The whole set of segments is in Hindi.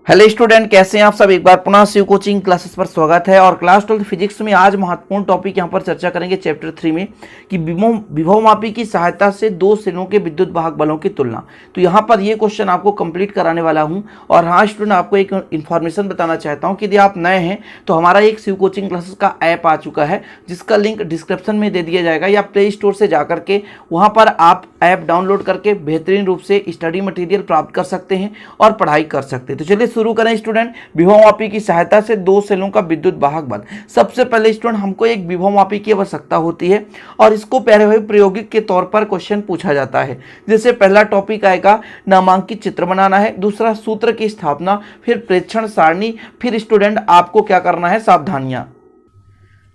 हेलो स्टूडेंट, कैसे हैं आप सब। एक बार पुनः शिव कोचिंग क्लासेस पर स्वागत है। और क्लास 12 फिजिक्स में आज महत्वपूर्ण टॉपिक यहां पर चर्चा करेंगे चैप्टर 3 में कि विभवमापी की सहायता से दो सेलों के विद्युत वाहक बलों की तुलना। तो यहां पर ये क्वेश्चन आपको कंप्लीट कराने वाला हूं। और हाँ स्टूडेंट, आपको एक इन्फॉर्मेशन बताना चाहता हूँ कि यदि आप नए हैं तो हमारा एक शिव कोचिंग क्लासेस का ऐप आ चुका है, जिसका लिंक डिस्क्रिप्शन में दे दिया जाएगा, या प्ले स्टोर से जा करके वहाँ पर आप ऐप डाउनलोड करके बेहतरीन रूप से स्टडी मटेरियल प्राप्त कर सकते हैं और पढ़ाई कर सकते हैं। तो चलिए शुरू करें स्टूडेंट। विभवमापी की सहायता से दो सेलों का विद्युत वाहक बल। सबसे पहले स्टूडेंट हमको एक विभवमापी की आवश्यकता होती है और इसको पहले हुए प्रायोगिक के तौर पर क्वेश्चन पूछा जाता है। जैसे पहला टॉपिक आएगा नामांकित चित्र बनाना है, दूसरा सूत्र की स्थापना, फिर प्रेक्षण सारणी, फिर स्टूडेंट आपको क्या करना है, सावधानियां।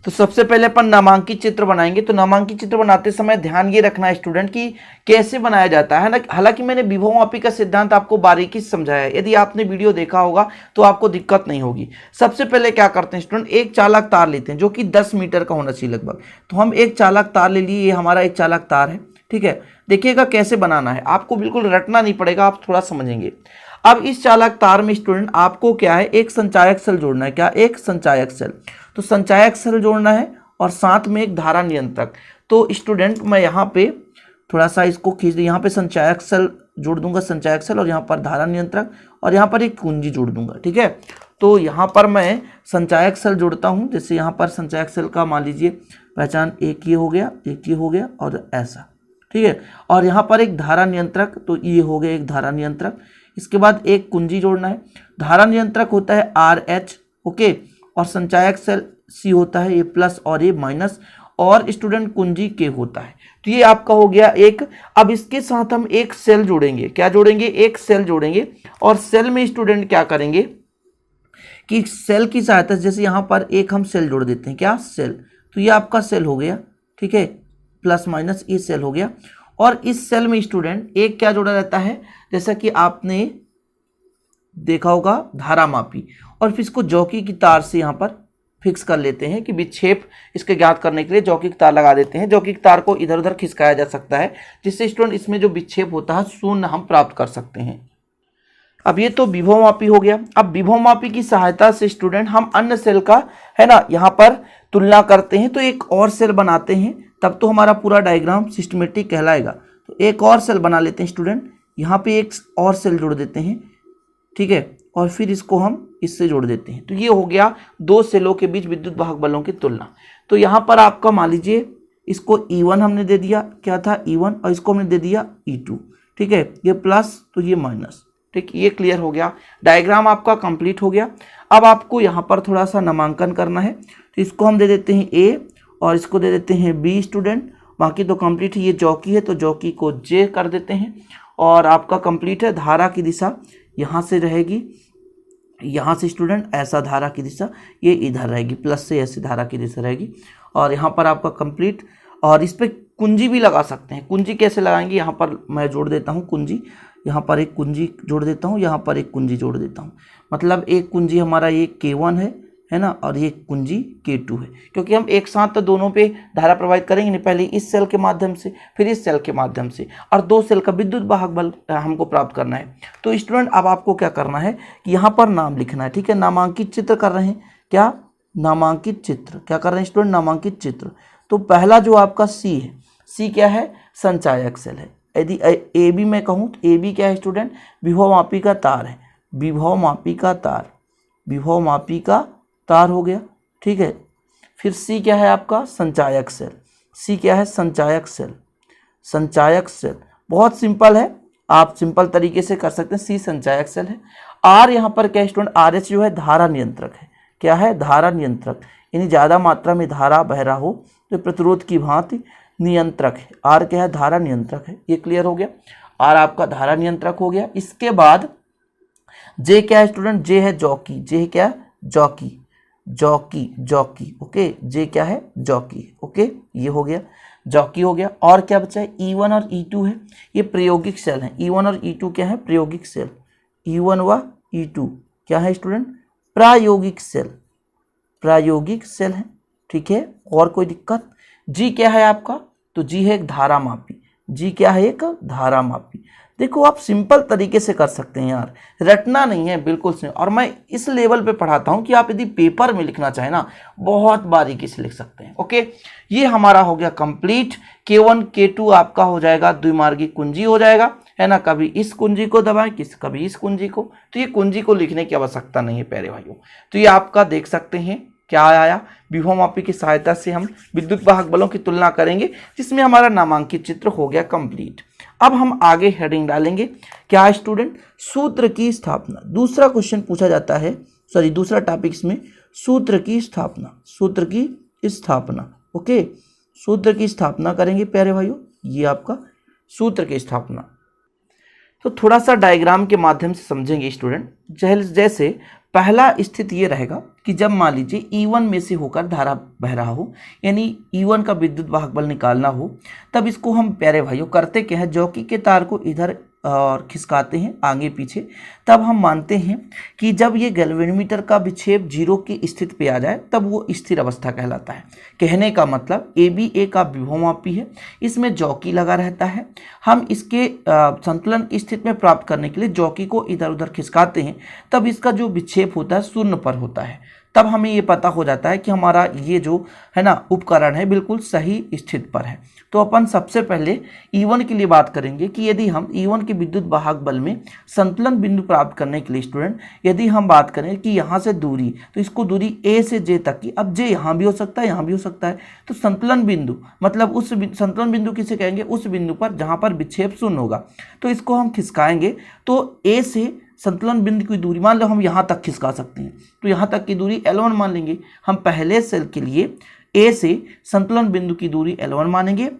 तो सबसे पहले अपन नामांकित चित्र बनाएंगे। तो नामांकित चित्र बनाते समय ध्यान ये रखना है स्टूडेंट कि कैसे बनाया जाता है ना। हालांकि मैंने विभवमापी का सिद्धांत आपको बारीकी से समझाया है, यदि आपने वीडियो देखा होगा तो आपको दिक्कत नहीं होगी। सबसे पहले क्या करते हैं स्टूडेंट, एक चालक तार लेते हैं जो कि 10 मीटर का होना चाहिए लगभग। तो हम एक चालक तार ले लिए, ये हमारा एक चालक तार है, ठीक है। देखिएगा कैसे बनाना है, आपको बिल्कुल रटना नहीं पड़ेगा, आप थोड़ा समझेंगे। अब इस चालक तार में स्टूडेंट आपको क्या है, एक संचायक सेल जोड़ना है। क्या, एक संचायक सेल। तो संचायक सेल जोड़ना है और साथ में एक धारा नियंत्रक। तो स्टूडेंट मैं यहाँ पे थोड़ा सा इसको खींच दूँ, यहाँ पे संचायक सेल जोड़ दूंगा, संचायक सेल, और यहाँ पर धारा नियंत्रक, और यहाँ पर एक कुंजी जोड़ दूंगा, ठीक है। तो यहाँ पर मैं संचायक सेल जोड़ता हूँ। जैसे यहाँ पर संचायक सेल का मान लीजिए पहचान, एक ये हो गया, एक ये हो गया, और ऐसा, ठीक है। और यहाँ पर एक धारा नियंत्रक, तो ये हो गया एक धारा नियंत्रक। इसके बाद एक कुंजी जोड़ना है। धारा नियंत्रक होता है RH, ओके, और संचायक सेल C होता है, ये प्लस और ये माइनस, और स्टूडेंट कुंजी K होता है। तो ये आपका हो गया एक। अब इसके साथ हम एक सेल जोड़ेंगे। क्या जोड़ेंगे, एक सेल जोड़ेंगे। और सेल में स्टूडेंट क्या करेंगे कि सेल की सहायता से, जैसे यहाँ पर एक हम सेल जोड़ देते हैं, क्या, सेल। तो ये आपका सेल हो गया, ठीक है, प्लस माइनस ये सेल हो गया। और इस सेल में स्टूडेंट एक क्या जोड़ा रहता है, जैसा कि आपने देखा होगा, धारा मापी। और फिर इसको जॉकी की तार से यहाँ पर फिक्स कर लेते हैं कि विक्षेप इसके ज्ञात करने के लिए जॉकी की तार लगा देते हैं। जॉकी की तार को इधर उधर खिसकाया जा सकता है, जिससे स्टूडेंट इसमें जो विक्षेप होता है शून्य हम प्राप्त कर सकते हैं। अब ये तो विभवमापी हो गया। अब विभवमापी की सहायता से स्टूडेंट हम अन्य सेल का, है ना, यहाँ पर तुलना करते हैं। तो एक और सेल बनाते हैं, तब तो हमारा पूरा डायग्राम सिस्टमेटिक कहलाएगा। तो एक और सेल बना लेते हैं स्टूडेंट, यहाँ पे एक और सेल जोड़ देते हैं, ठीक है, और फिर इसको हम इससे जोड़ देते हैं। तो ये हो गया दो सेलों के बीच विद्युत वाहक बलों की तुलना। तो यहाँ पर आपका मान लीजिए इसको E1 हमने दे दिया, क्या था, E1, और इसको हमने दे दिया E2, ठीक है, ये प्लस तो ये माइनस, ठीक, ये क्लियर हो गया। डायग्राम आपका कंप्लीट हो गया। अब आपको यहाँ पर थोड़ा सा नामांकन करना है। तो इसको हम दे देते हैं A और इसको दे देते हैं B स्टूडेंट। बाकी तो कंप्लीट है। ये जॉकी है तो जॉकी को J कर देते हैं। और आपका कंप्लीट है। धारा की दिशा यहाँ से रहेगी, यहाँ से स्टूडेंट ऐसा धारा की दिशा ये इधर रहेगी, प्लस से ऐसी धारा की दिशा रहेगी। और यहाँ पर आपका कंप्लीट। और इस पर कुंजी भी लगा सकते हैं। कुंजी कैसे लगाएंगे, यहाँ पर मैं जोड़ देता हूँ कुंजी, यहाँ पर एक कुंजी जोड़ देता हूँ, यहाँ पर एक कुंजी जोड़ देता हूँ। मतलब एक कुंजी हमारा ये K1 है ना, और ये कुंजी K2 है। क्योंकि हम एक साथ तो दोनों पे धारा प्रवाहित करेंगे नहीं, पहले इस सेल के माध्यम से, फिर इस सेल के माध्यम से, और दो सेल का विद्युत वाहक बल हमको प्राप्त करना है। तो स्टूडेंट अब आपको क्या करना है कि यहाँ पर नाम लिखना है, ठीक है। नामांकित चित्र कर रहे हैं, क्या, नामांकित चित्र, क्या कर रहे हैं स्टूडेंट, नामांकित चित्र। तो पहला जो आपका C है, C क्या है, संचायक सेल है। यदि AB मैं कहूँ तो AB क्या है स्टूडेंट, विभवमापी का तार है। विभवमापी का तार, विभवमापी का तार हो गया, ठीक है। फिर C क्या है आपका, संचायक सेल। C क्या है, संचायक सेल। संचायक सेल बहुत सिंपल है, आप सिंपल तरीके से कर सकते हैं। C संचायक सेल है। R यहाँ पर क्या है स्टूडेंट, RH जो है धारा नियंत्रक है। क्या है, धारा नियंत्रक, यानी ज़्यादा मात्रा में धारा बह रहा हो तो प्रतिरोध की भांति नियंत्रक है। R क्या है, धारा नियंत्रक है। ये क्लियर हो गया। R आपका धारा नियंत्रक हो गया। इसके बाद J क्या है स्टूडेंट, J है जॉकी। J क्या है, jockey, jockey, jockey, okay. J क्या है, जॉकी, ओके, ये हो गया, जॉकी हो गया। और क्या बचा है, E1 और E2 है, ये प्रायोगिक सेल है। E1 और E2 क्या है, प्रायोगिक सेल। E1 व E2 क्या है स्टूडेंट, प्रायोगिक सेल, प्रायोगिक सेल है, ठीक है। और कोई दिक्कत। G क्या है आपका, तो G है एक धारा मापी। G क्या है, एक धारा मापी। देखो आप सिंपल तरीके से कर सकते हैं यार, रटना नहीं है बिल्कुल से। और मैं इस लेवल पे पढ़ाता हूँ कि आप यदि पेपर में लिखना चाहें ना बहुत बारीकी से लिख सकते हैं। ओके, ये हमारा हो गया कंप्लीट। K1 K2 आपका हो जाएगा द्विमार्गी कुंजी हो जाएगा, है ना। कभी इस कुंजी को दबाएं कभी इस कुंजी को, तो ये कुंजी को लिखने की आवश्यकता नहीं है प्यारे भाइयों। तो ये आपका देख सकते हैं क्या आया, विभवमापी की सहायता से हम विद्युत वाहक बलों की तुलना करेंगे, जिसमें हमारा नामांकित चित्र हो गया कंप्लीट। अब हम आगे हेडिंग डालेंगे क्या स्टूडेंट, सूत्र की स्थापना। दूसरा क्वेश्चन पूछा जाता है, सॉरी दूसरा टॉपिक इसमें सूत्र की स्थापना, सूत्र की स्थापना। ओके, सूत्र की स्थापना करेंगे प्यारे भाइयों, ये आपका सूत्र की स्थापना। तो थोड़ा सा डायग्राम के माध्यम से समझेंगे स्टूडेंट। जैसे पहला स्थिति ये रहेगा कि जब मान लीजिए E1 में से होकर धारा बह रहा हो, यानी E1 का विद्युत वाहक बल निकालना हो, तब इसको हम प्यारे भाइयों करते क्या है, जॉकी के तार को इधर और खिसकाते हैं आगे पीछे। तब हम मानते हैं कि जब ये गैल्वेनोमीटर का विक्षेप 0 की स्थिति पे आ जाए तब वो स्थिर अवस्था कहलाता है। कहने का मतलब ABA का विभवमापी है, इसमें जॉकी लगा रहता है। हम इसके संतुलन की स्थिति में प्राप्त करने के लिए जॉकी को इधर उधर खिसकाते हैं, तब इसका जो विक्षेप होता है शून्य पर होता है। तब हमें ये पता हो जाता है कि हमारा ये जो है ना उपकरण है बिल्कुल सही स्थिति पर है। तो अपन सबसे पहले E1 के लिए बात करेंगे कि यदि हम E1 के विद्युत वाहक बल में संतुलन बिंदु प्राप्त करने के लिए स्टूडेंट, यदि हम बात करें कि यहाँ से दूरी, तो इसको दूरी A से J तक की, अब J यहाँ भी हो सकता है यहाँ भी हो सकता है, तो संतुलन बिंदु मतलब उस संतुलन बिंदु किसे कहेंगे, उस बिंदु पर जहाँ पर विक्षेप शून्य होगा। तो इसको हम खिसकाएंगे तो A से संतुलन बिंदु की दूरी, मान लो हम यहाँ तक खिसका सकते हैं, तो यहाँ तक की दूरी L1 मान लेंगे। हम पहले सेल के लिए A से संतुलन बिंदु की दूरी L1 मानेंगे।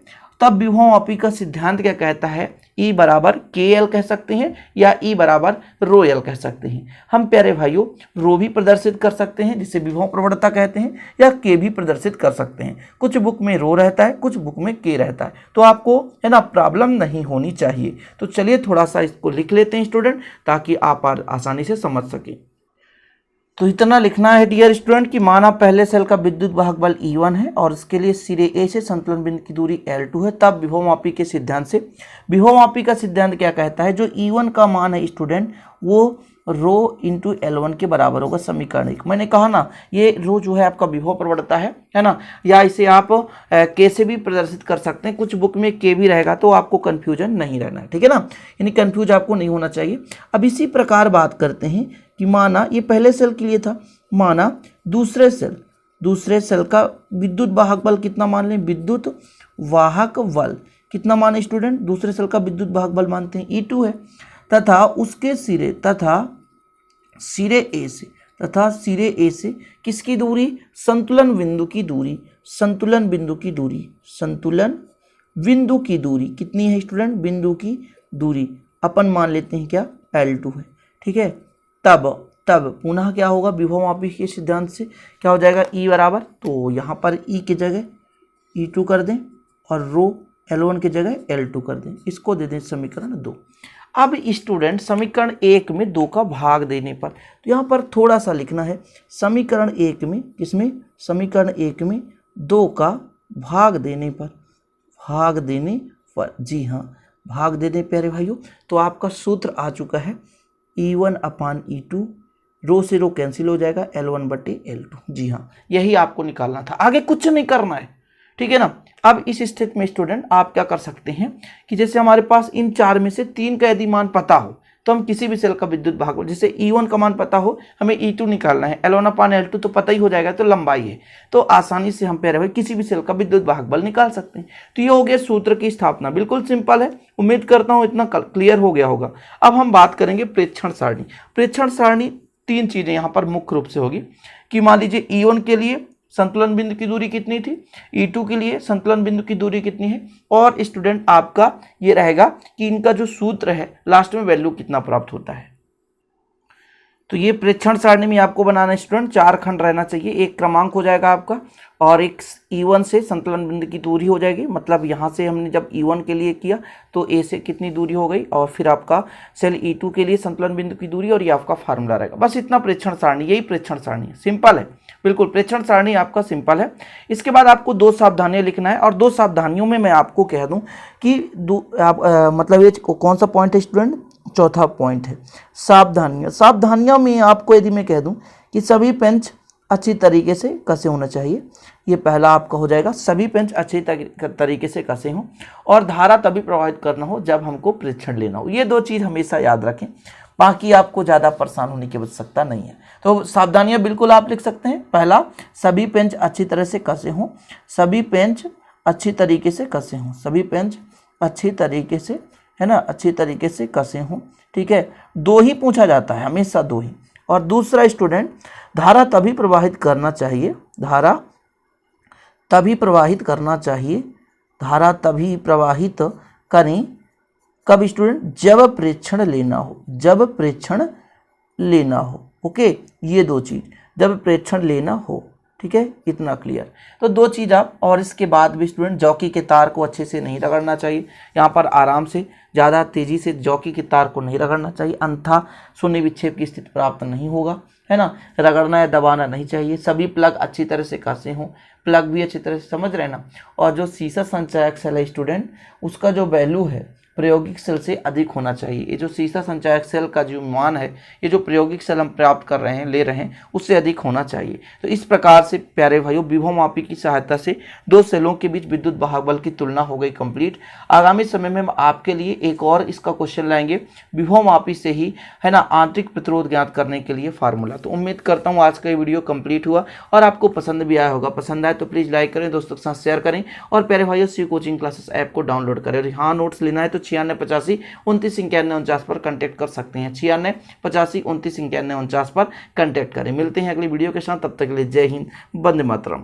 तब विभवमापी का सिद्धांत क्या कहता है, E बराबर KL कह सकते हैं या E बराबर रो L कह सकते हैं। हम प्यारे भाइयों रो भी प्रदर्शित कर सकते हैं जिसे विभव प्रवणता कहते हैं, या K भी प्रदर्शित कर सकते हैं। कुछ बुक में रो रहता है, कुछ बुक में K रहता है, तो आपको है ना प्रॉब्लम नहीं होनी चाहिए। तो चलिए थोड़ा सा इसको लिख लेते हैं स्टूडेंट, ताकि आप आसानी से समझ सकें। तो इतना लिखना है डियर स्टूडेंट कि माना पहले सेल का विद्युत वाहक बल E1 है और इसके लिए सिरे A से संतुलन बिंदु की दूरी L2 है। तब विभवमापी के सिद्धांत से, विभवमापी का सिद्धांत क्या कहता है, जो E1 का मान है स्टूडेंट वो रो इंटू L1 के बराबर होगा। समीकरण 1 मैंने कहा ना, ये रो जो है आपका विभव प्रवणता है ना, या इसे आप K से भी प्रदर्शित कर सकते हैं। कुछ बुक में K भी रहेगा तो आपको कन्फ्यूजन नहीं रहना है, ठीक है ना, यानी कन्फ्यूज आपको नहीं होना चाहिए। अब इसी प्रकार बात करते हैं कि माना ये पहले सेल के लिए था, माना दूसरे सेल का विद्युत वाहक बल कितना मान लें, विद्युत वाहक बल कितना माने स्टूडेंट, दूसरे सेल का विद्युत वाहक बल मानते हैं E2 है, तथा उसके सिरे सिरे A से किसकी दूरी, संतुलन बिंदु की दूरी, संतुलन बिंदु की दूरी कितनी है स्टूडेंट, बिंदु की दूरी अपन मान लेते हैं क्या L2 है, ठीक है। तब पुनः क्या होगा, विभवमापी के सिद्धांत से क्या हो जाएगा, E बराबर, तो यहाँ पर E की जगह E2 कर दें और रो L1 की जगह L2 कर दें, इसको दे दें समीकरण 2। अब स्टूडेंट समीकरण 1 में 2 का भाग देने पर, तो यहाँ पर थोड़ा सा लिखना है, समीकरण 1 में किसमें, समीकरण 1 में 2 का भाग देने पर, जी हाँ भाग दे दें प्यारे भाइयों। तो आपका सूत्र आ चुका है E1 अपान E2, रो से रो कैंसिल हो जाएगा, L1 बटे L2। जी हाँ यही आपको निकालना था, आगे कुछ नहीं करना है, ठीक है ना। अब इस स्थिति में स्टूडेंट आप क्या कर सकते हैं कि जैसे हमारे पास इन 4 में से 3 का यदि मान पता हो तो हम किसी भी सेल का विद्युत भाग बल, जैसे E1 का मान पता हो, हमें E2 निकालना है, L1 अपान L2 तो पता ही हो जाएगा, तो लंबाई है, तो आसानी से हम प्यारे भाई किसी भी सेल का विद्युत भाग बल निकाल सकते हैं। तो ये हो गया सूत्र की स्थापना, बिल्कुल सिंपल है, उम्मीद करता हूँ इतना क्लियर हो गया होगा। अब हम बात करेंगे प्रेक्षण सारणी। प्रेक्षण सारणी 3 चीजें यहाँ पर मुख्य रूप से होगी कि मान लीजिए E1 के लिए संतुलन बिंदु की दूरी कितनी थी, E2 के लिए संतुलन बिंदु की दूरी कितनी है, और स्टूडेंट आपका ये रहेगा कि इनका जो सूत्र है लास्ट में वैल्यू कितना प्राप्त होता है। तो ये प्रेक्षण सारणी में आपको बनाना है स्टूडेंट, 4 खंड रहना चाहिए, एक क्रमांक हो जाएगा आपका और एक E1 से संतुलन बिंदु की दूरी हो जाएगी, मतलब यहाँ से हमने जब E1 के लिए किया तो A से कितनी दूरी हो गई, और फिर आपका सेल E2 के लिए संतुलन बिंदु की दूरी, और ये आपका फार्मूला रहेगा। बस इतना प्रेक्षण सारणी, यही प्रेक्षण सारणी है, सिंपल है, बिल्कुल, प्रेक्षण सारणी आपका सिंपल है। इसके बाद आपको 2 सावधानियां लिखना है और 2 सावधानियों में मैं आपको कह दूं कि मतलब ये कौन सा पॉइंट है स्टूडेंट, चौथा पॉइंट है सावधानियां। सावधानियों में आपको यदि मैं कह दूं कि सभी पेंच अच्छी तरीके से कसे होना चाहिए, ये पहला आपका हो जाएगा, सभी पेंच अच्छी तरीके से कसे हों और धारा तभी प्रवाहित करना हो जब हमको प्रेक्षण लेना हो। ये 2 चीज़ हमेशा याद रखें, बाकी आपको ज़्यादा परेशान होने की आवश्यकता नहीं है। तो सावधानियां बिल्कुल आप लिख सकते हैं। पहला, सभी पेंच अच्छी तरह से कसे हों, सभी पेंच अच्छी तरीके से कसे हों, सभी पेंच अच्छी तरीके से, है ना, अच्छी तरीके से कसे हों। ठीक है, 2 ही पूछा जाता है, हमेशा 2 ही। और दूसरा स्टूडेंट, धारा तभी प्रवाहित करना चाहिए, धारा तभी प्रवाहित करना चाहिए, धारा तभी प्रवाहित करें कब स्टूडेंट, जब प्रेक्षण लेना हो, जब प्रेक्षण लेना हो। ओके, ये 2 चीज़, जब प्रेक्षण लेना हो। ठीक है, इतना क्लियर। तो 2 चीज़ आप, और इसके बाद भी स्टूडेंट जॉकी के तार को अच्छे से नहीं रगड़ना चाहिए, यहाँ पर आराम से, ज़्यादा तेज़ी से जॉकी के तार को नहीं रगड़ना चाहिए, अन्यथा शून्य विक्षेप की स्थिति प्राप्त नहीं होगा, है ना। रगड़ना या दबाना नहीं चाहिए। सभी प्लग अच्छी तरह से कसे हों, प्लग भी अच्छी तरह से, समझ रहे ना। और जो सीसा संचायक सेल है स्टूडेंट, उसका जो वैल्यू है प्रायोगिक सेल से अधिक होना चाहिए। ये जो सीसा संचायक सेल का जो मान है, ये जो प्रायोगिक सेल हम प्राप्त कर रहे हैं, ले रहे हैं, उससे अधिक होना चाहिए। तो इस प्रकार से प्यारे भाइयों, विभवमापी की सहायता से 2 सेलों के बीच विद्युत वाहक बल की तुलना हो गई कंप्लीट। आगामी समय में हम आपके लिए एक और इसका क्वेश्चन लाएंगे, विभवमापी से ही, है ना, आंतरिक प्रतिरोध ज्ञात करने के लिए फार्मूला। तो उम्मीद करता हूँ आज का ये वीडियो कंप्लीट हुआ और आपको पसंद भी आया होगा। पसंद आए तो प्लीज़ लाइक करें, दोस्तों के साथ शेयर करें और प्यारे भाइयों सी कोचिंग क्लासेस ऐप को डाउनलोड करें। और हाँ, नोट्स लेना है तो 9685299149 पर कांटेक्ट कर सकते हैं, 9685299149 पर कांटेक्ट करें। मिलते हैं अगली वीडियो के साथ, तब तक के लिए जय हिंद, वंदे मातरम।